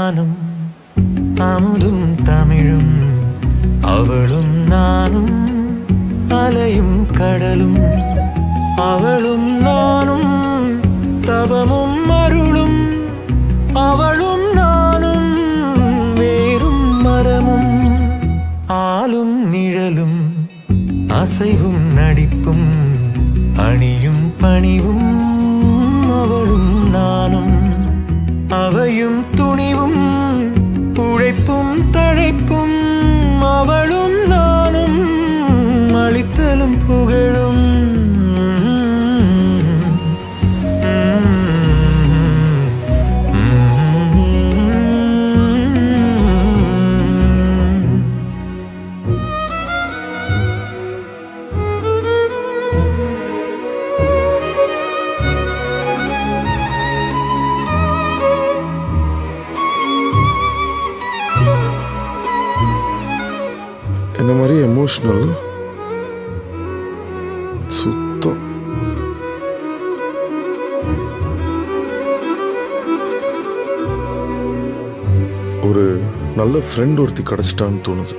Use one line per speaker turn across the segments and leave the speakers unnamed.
நானும் அமுதும் தமிழும் அவளும் நானும் அலையும் கடலும் அவளும் நானும் தவமும் அருளும் அவளும் நானும் வேறும் மரமும் ஆளும் நிழலும் அசைவும் நடிப்பும் அணியும் பணிவும் அவளும் நானும் அவையும் துணிவும் உழைப்பும் தழைப்பும் அவளும் நானும் அளித்தலும் புகழும்
என்ன மாதிரி எமோஷ்னல் சுத்தம். ஒரு நல்ல ஃப்ரெண்ட் ஒருத்தி கிடைச்சிட்டான்னு தோணுது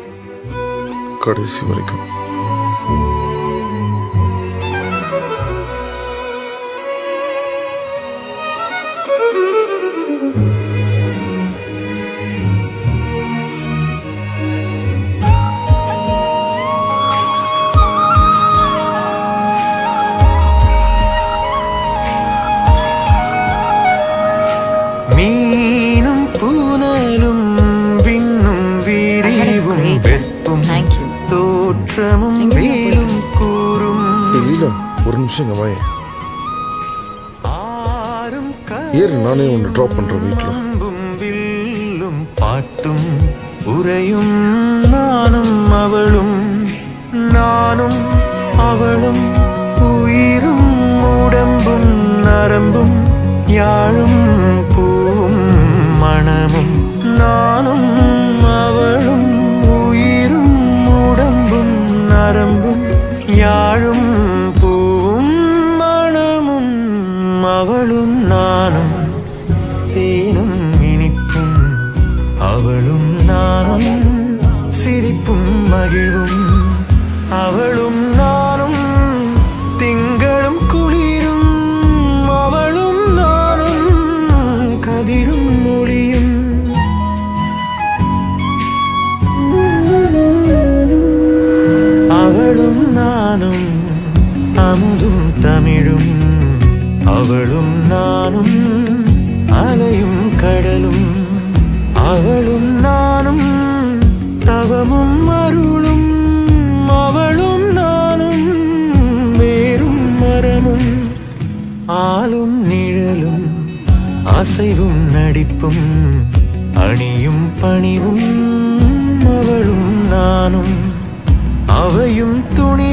கடைசி வரைக்கும்.
மீனும் பூனலும் விண்ணும் வீரிவும் வெப்பும் தோற்றமும் வேலும் கூறும்
லீலா ஒரு நிமிஷம் இங்க வாயேன்.
ஆறும்
ஏறு, நானே ஒன்று ட்ராப் பண்றேன் வீட்டில்.
கம்பும் வில்லும் பாட்டும் உரையும் நானும் அவளும் நானும் அவளும் உயிரும் உடம்பும் நரம்பும் யாழும் பூவும் மணமும் நானும் அவளும் உயிரும் உடம்பும் நரம்பும் யாழும் பூவும் மணமும் அவளும் நானும் தேனும் இனிப்பும் அவளும் நானும் சிரிப்பும் மகிழ்வும் அவளும் நானும் திங்களும் குளிரும் அவளும் நானும் கதிரும் மொழியும் அவளும் நானும் அமுதும் தமிழும் அவளும் நானும் அலையும் கடலும் அவளும் நானும் தவமும் அருளும் அவளும் நானும் வேறும் மரமும் ஆளும் நிழலும் அசைவும் நடிப்பும் அணியும் பணிவும் அவளும் நானும் அவையும் துணி